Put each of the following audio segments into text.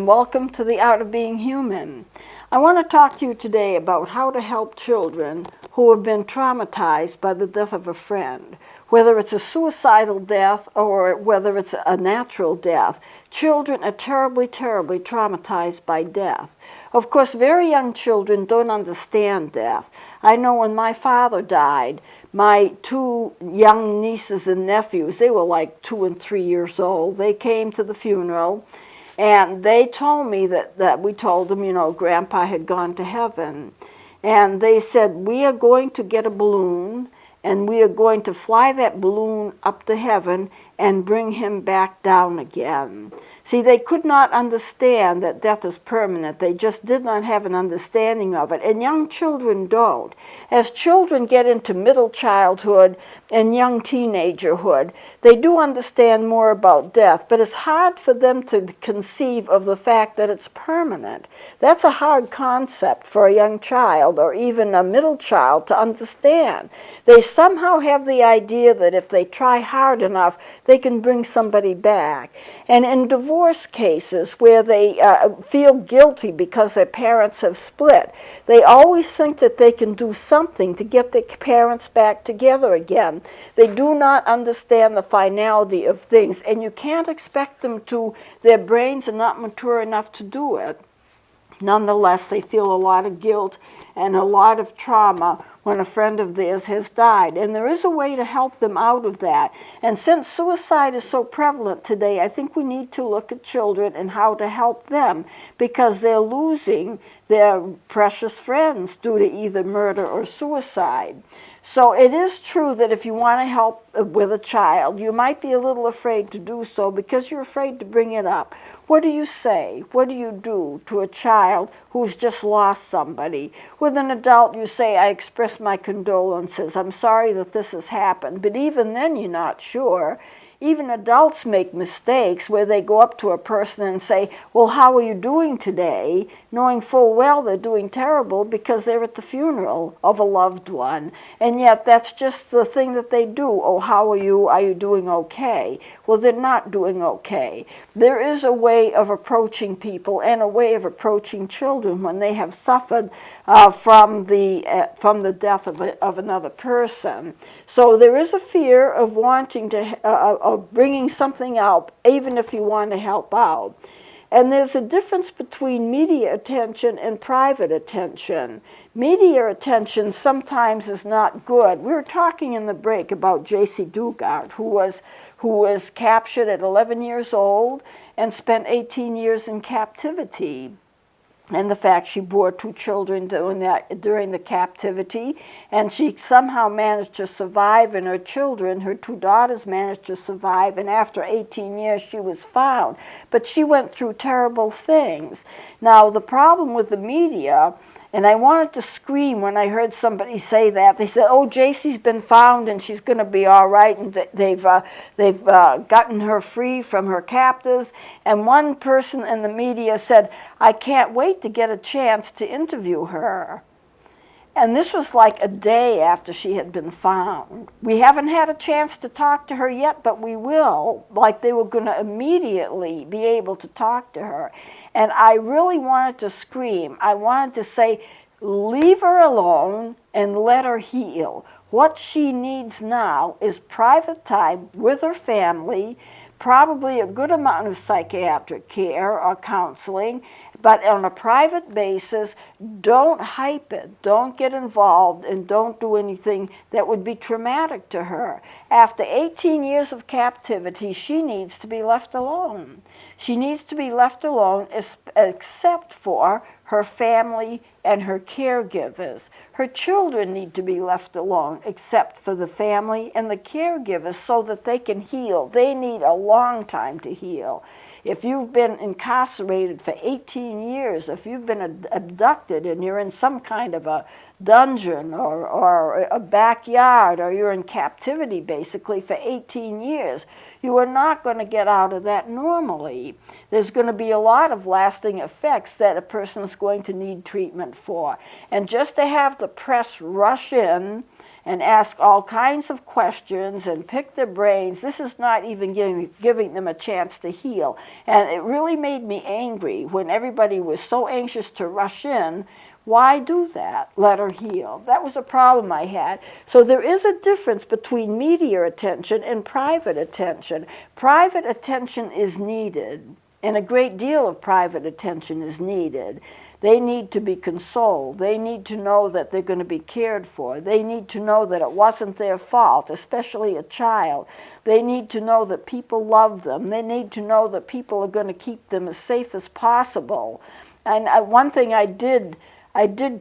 and welcome to the Art of Being Human. I want to talk to you today about how to help children who have been traumatized by the death of a friend. Whether it's a suicidal death or whether it's a natural death, children are terribly, terribly traumatized by death. Of course, very young children don't understand death. I know when my father died, my two young nieces and nephews, they were like 2 and 3 years old. They came to the funeral, and they told me that we told them, you know, Grandpa had gone to heaven. And they said, we are going to get a balloon, and we are going to fly that balloon up to heaven and bring him back down again. See, they could not understand that death is permanent. They just did not have an understanding of it. And young children don't. As children get into middle childhood and young teenagerhood, they do understand more about death, but it's hard for them to conceive of the fact that it's permanent. That's a hard concept for a young child or even a middle child to understand. They somehow have the idea that if they try hard enough, they can bring somebody back. And in divorce cases where they feel guilty because their parents have split, they always think that they can do something to get their parents back together again. They do not understand the finality of things, and you can't expect them to. Their brains are not mature enough to do it. Nonetheless, they feel a lot of guilt and a lot of trauma when a friend of theirs has died. And there is a way to help them out of that. And since suicide is so prevalent today, I think we need to look at children and how to help them, because they're losing their precious friends due to either murder or suicide. So it is true that if you want to help with a child, you might be a little afraid to do so because you're afraid to bring it up. What do you say? What do you do to a child who's just lost somebody? With an adult, you say, I express my condolences. I'm sorry that this has happened. But even then, you're not sure. Even adults make mistakes where they go up to a person and say, well, how are you doing today? Knowing full well they're doing terrible because they're at the funeral of a loved one. And yet that's just the thing that they do. Oh, how are you? Are you doing okay? Well, they're not doing okay. There is a way of approaching people and a way of approaching children when they have suffered from the death of another person. So there is a fear of wanting to of bringing something out, even if you want to help out. And there's a difference between media attention and private attention. Media attention sometimes is not good. We were talking in the break about J.C. Dugard, who was captured at 11 years old and spent 18 years in captivity. And the fact she bore 2 children during the captivity, and she somehow managed to survive, and her children, her 2 daughters, managed to survive, and after 18 years she was found. But she went through terrible things. Now, the problem with the media, and I wanted to scream when I heard somebody say that. They said, oh, JC's been found and she's going to be all right, and they've gotten her free from her captors. And one person in the media said, I can't wait to get a chance to interview her. And this was like a day after she had been found. We haven't had a chance to talk to her yet, but we will. Like they were going to immediately be able to talk to her. And I really wanted to scream. I wanted to say, leave her alone and let her heal. What she needs now is private time with her family, probably a good amount of psychiatric care or counseling, but on a private basis. Don't hype it, don't get involved, and don't do anything that would be traumatic to her. After 18 years of captivity, she needs to be left alone. She needs to be left alone except for her family and her caregivers. Her children need to be left alone except for the family and the caregivers so that they can heal. They need a long time to heal. If you've been incarcerated for 18 years, if you've been abducted and you're in some kind of a dungeon or a backyard, or you're in captivity basically for 18 years, you are not going to get out of that normally. There's going to be a lot of lasting effects that a person is going to need treatment for. And just to have the press rush in and ask all kinds of questions and pick their brains. This is not even giving them a chance to heal. And it really made me angry when everybody was so anxious to rush in. Why do that? Let her heal. That was a problem I had. So there is a difference between media attention and private attention. Private attention is needed, and a great deal of private attention is needed. They need to be consoled. They need to know that they're going to be cared for. They need to know that it wasn't their fault, especially a child. They need to know that people love them. They need to know that people are going to keep them as safe as possible. And one thing I did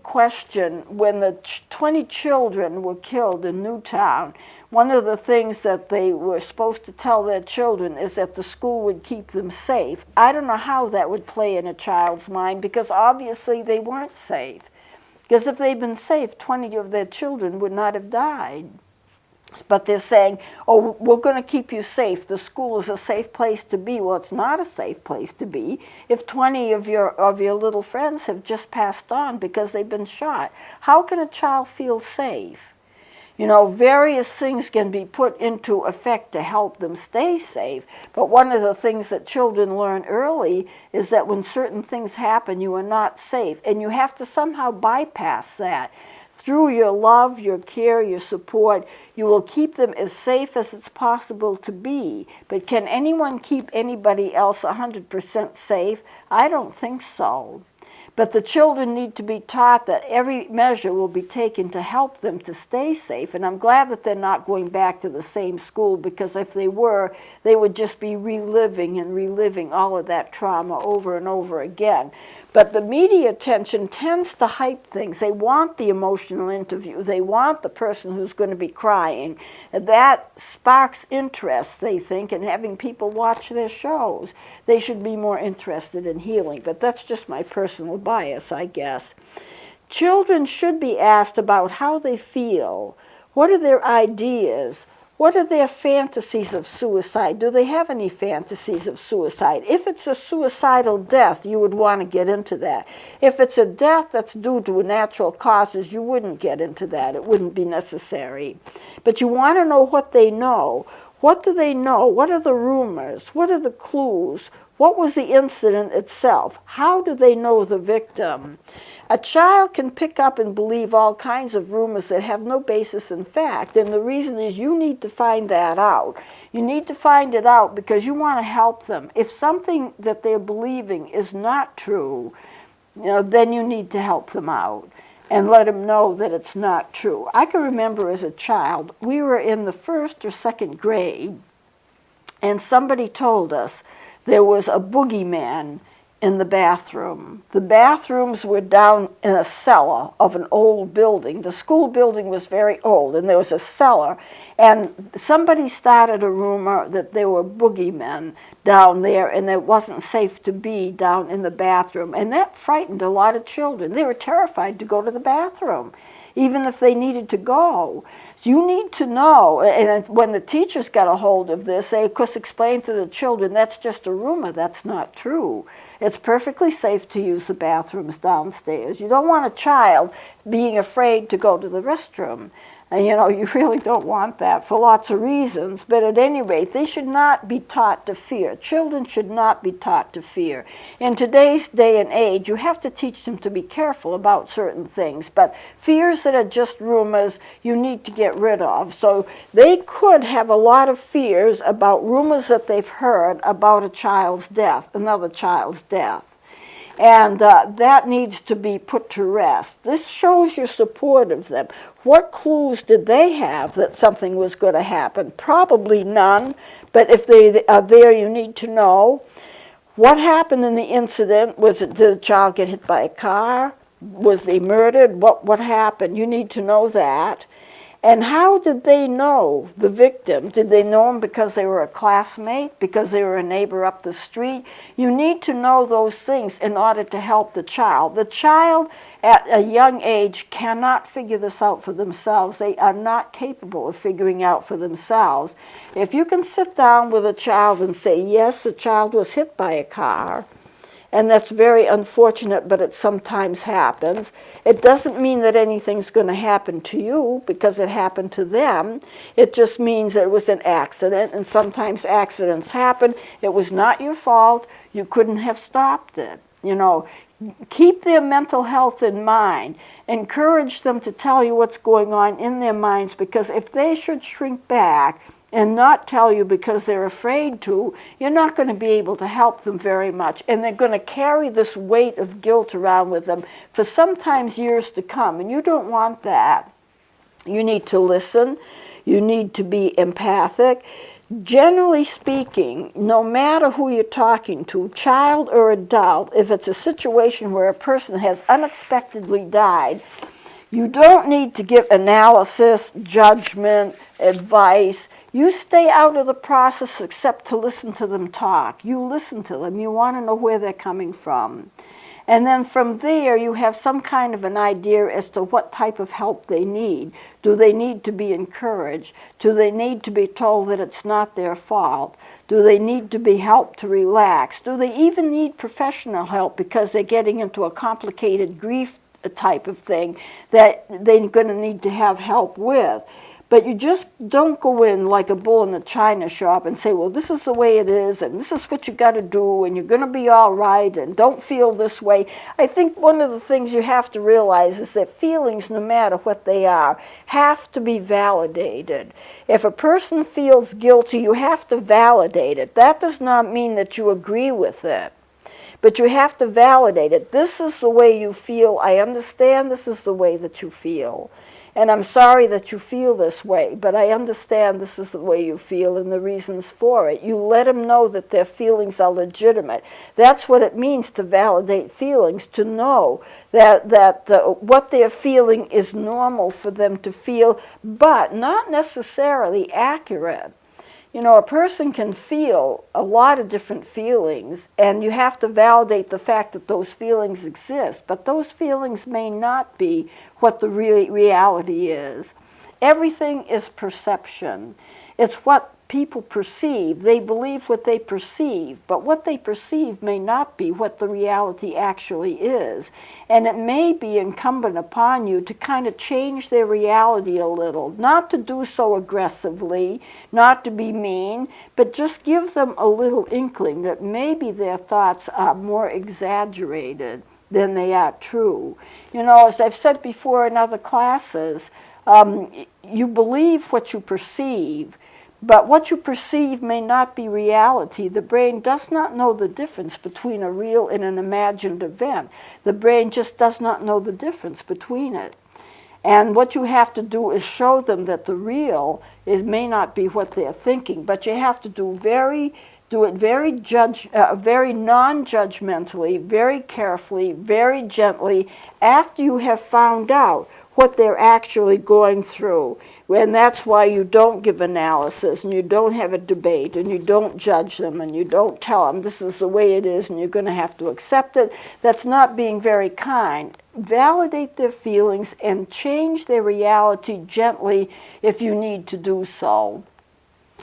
question when the 20 children were killed in Newtown. One of the things that they were supposed to tell their children is that the school would keep them safe. I don't know how that would play in a child's mind, because obviously they weren't safe. Because if they'd been safe, 20 of their children would not have died. But they're saying, oh, we're going to keep you safe. The school is a safe place to be. Well, it's not a safe place to be if 20 of your little friends have just passed on because they've been shot. How can a child feel safe? You know, various things can be put into effect to help them stay safe, but one of the things that children learn early is that when certain things happen, you are not safe, and you have to somehow bypass that. Through your love, your care, your support, you will keep them as safe as it's possible to be. But can anyone keep anybody else 100% safe? I don't think so. But the children need to be taught that every measure will be taken to help them to stay safe. And I'm glad that they're not going back to the same school, because if they were, they would just be reliving all of that trauma over and over again. But the media attention tends to hype things. They want the emotional interview. They want the person who's going to be crying. And that sparks interest, they think, in having people watch their shows. They should be more interested in healing. But that's just my personal bias, I guess. Children should be asked about how they feel. What are their ideas? What are their fantasies of suicide? Do they have any fantasies of suicide? If it's a suicidal death, you would want to get into that. If it's a death that's due to natural causes, you wouldn't get into that. It wouldn't be necessary. But you want to know what they know. What do they know? What are the rumors? What are the clues? What was the incident itself? How do they know the victim? A child can pick up and believe all kinds of rumors that have no basis in fact, and the reason is you need to find that out. You need to find it out because you want to help them. If something that they're believing is not true, then you need to help them out and let them know that it's not true. I can remember as a child, we were in the 1st or 2nd grade, and somebody told us there was a boogeyman in the bathroom. The bathrooms were down in a cellar of an old building. The school building was very old, and there was a cellar. And somebody started a rumor that there were boogeymen down there, and it wasn't safe to be down in the bathroom. And that frightened a lot of children. They were terrified to go to the bathroom, even if they needed to go. So you need to know, and when the teachers got a hold of this, they of course explained to the children, that's just a rumor, that's not true. It's perfectly safe to use the bathrooms downstairs. You don't want a child being afraid to go to the restroom. And you really don't want that for lots of reasons, but at any rate, they should not be taught to fear. Children should not be taught to fear. In today's day and age, you have to teach them to be careful about certain things, but fears that are just rumors, you need to get rid of. So they could have a lot of fears about rumors that they've heard about a child's death, another child's death. And that needs to be put to rest. This shows your support of them. What clues did they have that something was going to happen? Probably none, but if they are there, you need to know. What happened in the incident? Did the child get hit by a car? Was they murdered? What happened? You need to know that. And how did they know the victim? Did they know him because they were a classmate, because they were a neighbor up the street? You need to know those things in order to help the child. The child at a young age cannot figure this out for themselves. They are not capable of figuring out for themselves. If you can sit down with a child and say, yes, the child was hit by a car, and that's very unfortunate, but it sometimes happens. It doesn't mean that anything's going to happen to you because it happened to them. It just means that it was an accident, and sometimes accidents happen. It was not your fault. You couldn't have stopped it. You know, keep their mental health in mind. Encourage them to tell you what's going on in their minds, because if they should shrink back and not tell you because they're afraid to, you're not going to be able to help them very much. And they're going to carry this weight of guilt around with them for sometimes years to come. And you don't want that. You need to listen. You need to be empathic. Generally speaking, no matter who you're talking to, child or adult, if it's a situation where a person has unexpectedly died, you don't need to give analysis, judgment, advice. You stay out of the process except to listen to them talk. You listen to them. You want to know where they're coming from. And then from there, you have some kind of an idea as to what type of help they need. Do they need to be encouraged? Do they need to be told that it's not their fault? Do they need to be helped to relax? Do they even need professional help because they're getting into a complicated grief type of thing that they're going to need to have help with? But you just don't go in like a bull in a china shop and say, well, this is the way it is, and this is what you got to do, and you're going to be all right, and don't feel this way. I think one of the things you have to realize is that feelings, no matter what they are, have to be validated. If a person feels guilty, you have to validate it. That does not mean that you agree with it, but you have to validate it. This is the way you feel. I understand this is the way that you feel. And I'm sorry that you feel this way, but I understand this is the way you feel and the reasons for it. You let them know that their feelings are legitimate. That's what it means to validate feelings, to know that what they're feeling is normal for them to feel, but not necessarily accurate. You know, a person can feel a lot of different feelings, and you have to validate the fact that those feelings exist, but those feelings may not be what the reality is. Everything is perception. It's what people perceive. They believe what they perceive, but what they perceive may not be what the reality actually is. And it may be incumbent upon you to kind of change their reality a little, not to do so aggressively, not to be mean, but just give them a little inkling that maybe their thoughts are more exaggerated than they are true. You know, as I've said before in other classes, you believe what you perceive, but what you perceive may not be reality. The brain does not know the difference between a real and an imagined event. The brain just does not know the difference between it. And what you have to do is show them that the real may not be what they're thinking, but you have to do it very non-judgmentally, very carefully, very gently, after you have found out what they're actually going through. And that's why you don't give analysis, and you don't have a debate, and you don't judge them, and you don't tell them this is the way it is and you're going to have to accept it. That's not being very kind. Validate their feelings and change their reality gently if you need to do so.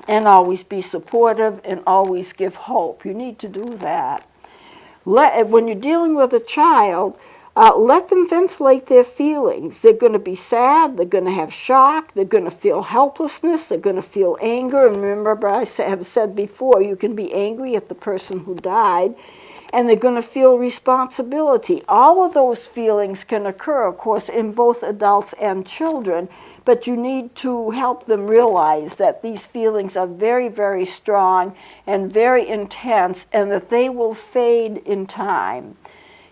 And always be supportive and always give hope. You need to do that. When you're dealing with a child, let them ventilate their feelings. They're going to be sad, they're going to have shock, they're going to feel helplessness, they're going to feel anger. And remember, I have said before, you can be angry at the person who died, and they're going to feel responsibility. All of those feelings can occur, of course, in both adults and children, but you need to help them realize that these feelings are very, very strong and very intense, and that they will fade in time.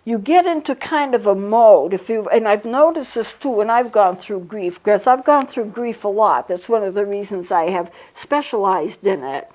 You get into kind of a mode, and I've noticed this too when I've gone through grief, because I've gone through grief a lot. That's one of the reasons I have specialized in it.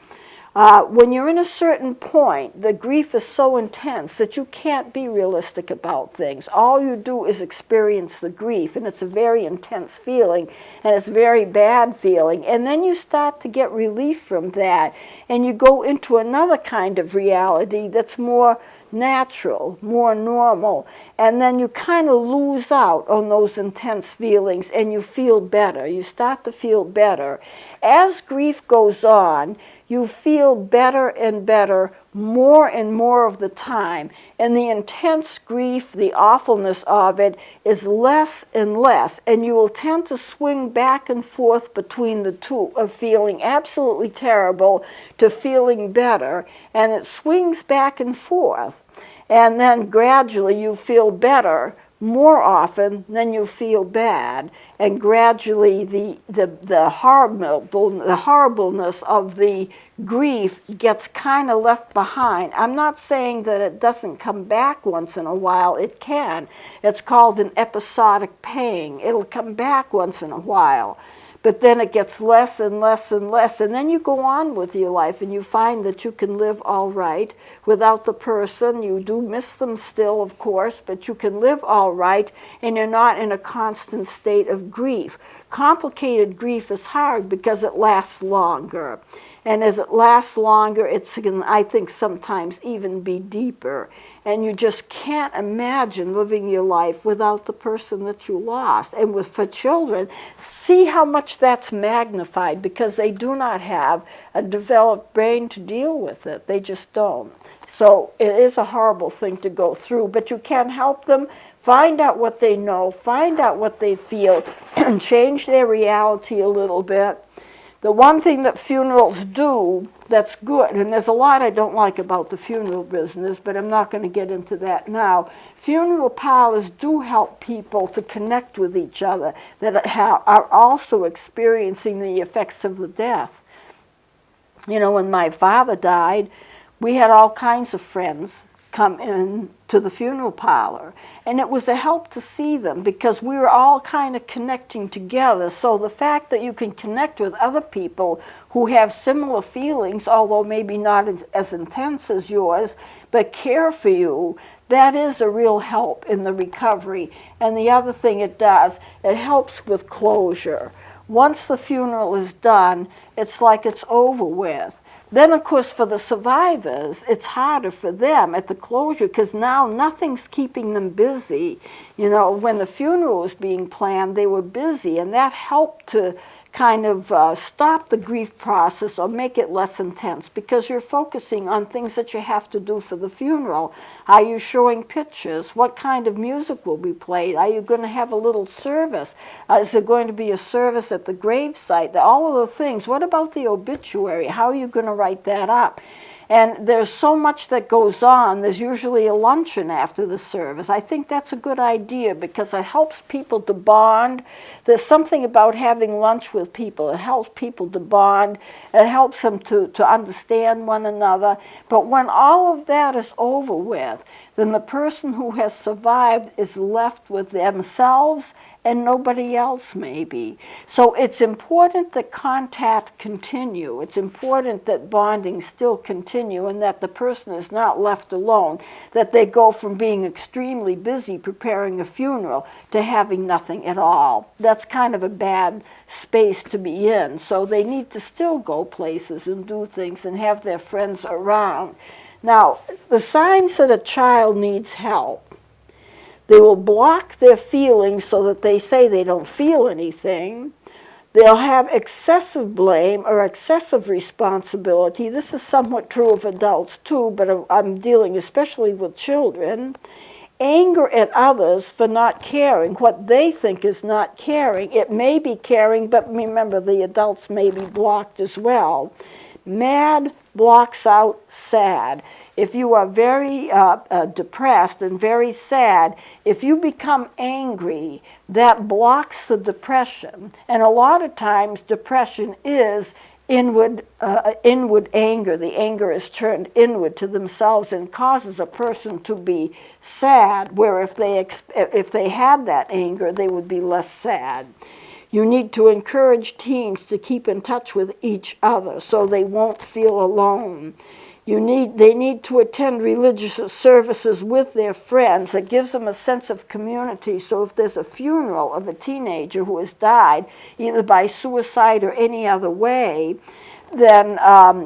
When you're in a certain point, the grief is so intense that you can't be realistic about things. All you do is experience the grief, and it's a very intense feeling, and it's a very bad feeling. And then you start to get relief from that, and you go into another kind of reality that's more natural, more normal, and then you kind of lose out on those intense feelings, and you feel better. You start to feel better. As grief goes on, you feel feel better and better more and more of the time. And the intense grief, the awfulness of it is less and less. And you will tend to swing back and forth between the two, of feeling absolutely terrible to feeling better. And it swings back and forth. And then gradually you feel better more often than you feel bad, and gradually the horribleness of the grief gets kind of left behind. I'm not saying that it doesn't come back once in a while. It can. It's called an episodic pain. It'll come back once in a while. But then it gets less and less and less, and then you go on with your life and you find that you can live all right without the person. You do miss them still, of course, but you can live all right, and you're not in a constant state of grief. Complicated grief is hard because it lasts longer. And as it lasts longer, it can, I think, sometimes even be deeper. And you just can't imagine living your life without the person that you lost. And for children, see how much that's magnified, because they do not have a developed brain to deal with it. They just don't. So it is a horrible thing to go through, but you can help them. Find out what they know, find out what they feel, and change their reality a little bit. The one thing that funerals do that's good, and there's a lot I don't like about the funeral business, but I'm not going to get into that now. Funeral parlors do help people to connect with each other that are also experiencing the effects of the death. You know, when my father died, we had all kinds of friends come in to the funeral parlor, and it was a help to see them because we were all kind of connecting together. So the fact that you can connect with other people who have similar feelings, although maybe not as intense as yours, but care for you, that is a real help in the recovery. And the other thing it does, it helps with closure. Once the funeral is done, it's like it's over with. Then, of course, for the survivors, it's harder for them at the closure because now nothing's keeping them busy. You know, when the funeral was being planned, they were busy, and that helped to kind of stop the grief process or make it less intense because you're focusing on things that you have to do for the funeral. Are you showing pictures? What kind of music will be played? Are you going to have a little service? Is there going to be a service at the gravesite? All of the things. What about the obituary? How are you going to write that up? And there's so much that goes on. There's usually a luncheon after the service. I think that's a good idea because it helps people to bond. There's something about having lunch with people. It helps people to bond. It helps them to understand one another. But when all of that is over with, then the person who has survived is left with themselves and nobody else maybe. So it's important that contact continue. It's important that bonding still continue and that the person is not left alone, that they go from being extremely busy preparing a funeral to having nothing at all. That's kind of a bad space to be in. So they need to still go places and do things and have their friends around. Now, the signs that a child needs help: they will block their feelings so that they say they don't feel anything. They'll have excessive blame or excessive responsibility. This is somewhat true of adults too, but I'm dealing especially with children. Anger at others for not caring. What they think is not caring. It may be caring, but remember the adults may be blocked as well. Mad blocks out sad. If you are very depressed and very sad, if you become angry, that blocks the depression. And a lot of times depression is inward anger. The anger is turned inward to themselves and causes a person to be sad, where if they had that anger, they would be less sad. You need to encourage teens to keep in touch with each other so they won't feel alone. They need to attend religious services with their friends. It gives them a sense of community. So if there's a funeral of a teenager who has died, either by suicide or any other way, then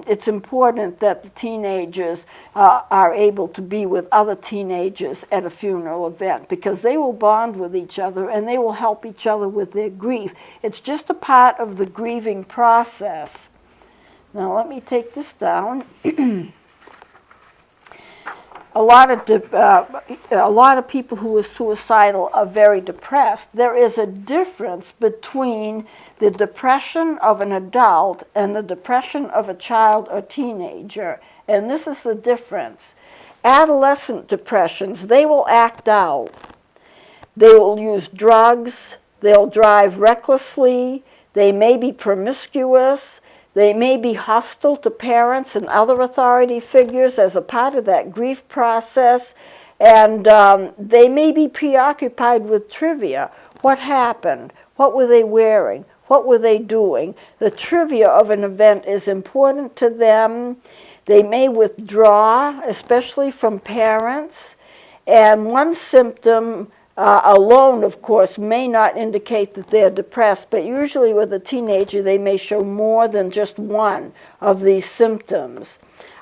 it's important that the teenagers are able to be with other teenagers at a funeral event because they will bond with each other and they will help each other with their grief. It's just a part of the grieving process. Now let me take this down. A lot of people who are suicidal are very depressed. There is a difference between the depression of an adult and the depression of a child or teenager, and this is the difference. Adolescent depressions, they will act out. They will use drugs, they'll drive recklessly, they may be promiscuous, they may be hostile to parents and other authority figures as a part of that grief process, and they may be preoccupied with trivia. What happened? What were they wearing? What were they doing? The trivia of an event is important to them. They may withdraw, especially from parents, and one symptom alone, of course, may not indicate that they're depressed, but usually with a teenager, they may show more than just one of these symptoms.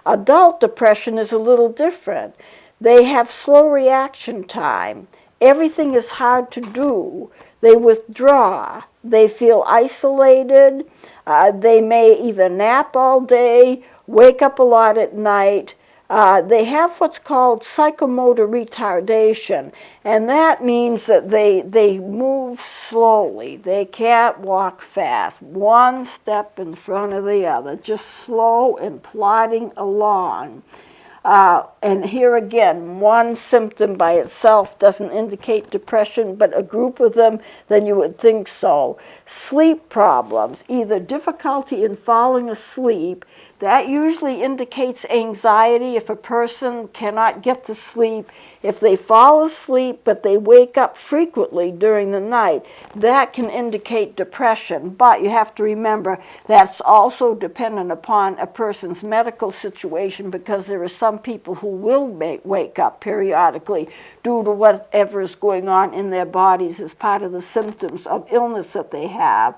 Adult depression is a little different. They have slow reaction time. Everything is hard to do. They withdraw. They feel isolated. They may either nap all day, wake up a lot at night. They have what's called psychomotor retardation, and that means that they move slowly. They can't walk fast, one step in front of the other, just slow and plodding along. And here again, one symptom by itself doesn't indicate depression, but a group of them, then you would think so. Sleep problems, either difficulty in falling asleep. That usually indicates anxiety if a person cannot get to sleep. If they fall asleep but they wake up frequently during the night, that can indicate depression. But you have to remember that's also dependent upon a person's medical situation, because there are some people who will wake up periodically due to whatever is going on in their bodies as part of the symptoms of illness that they have.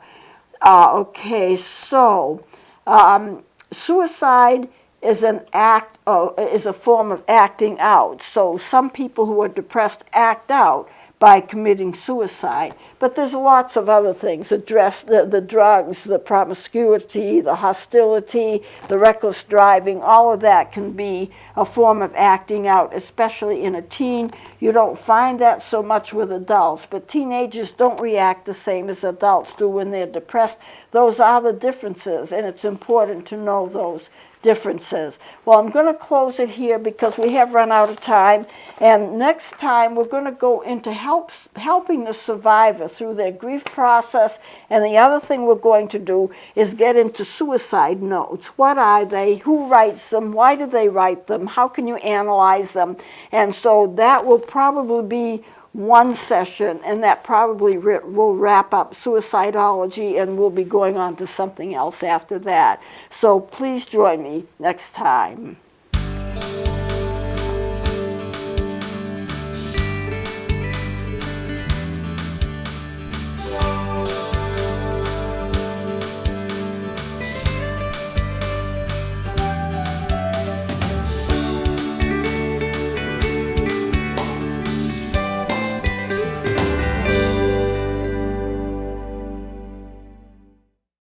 Suicide is is a form of acting out. So some people who are depressed act out by committing suicide. But there's lots of other things: the drugs, the promiscuity, the hostility, the reckless driving. All of that can be a form of acting out, especially in a teen. You don't find that so much with adults, but teenagers don't react the same as adults do when they're depressed. Those are the differences, and it's important to know those differences. Well, I'm going to close it here because we have run out of time, and next time we're going to go into helping the survivor through their grief process, and the other thing we're going to do is get into suicide notes. What are they? Who writes them? Why do they write them? How can you analyze them? And so that will probably be one session, and that probably will wrap up suicidology, and we'll be going on to something else after that. So please join me next time.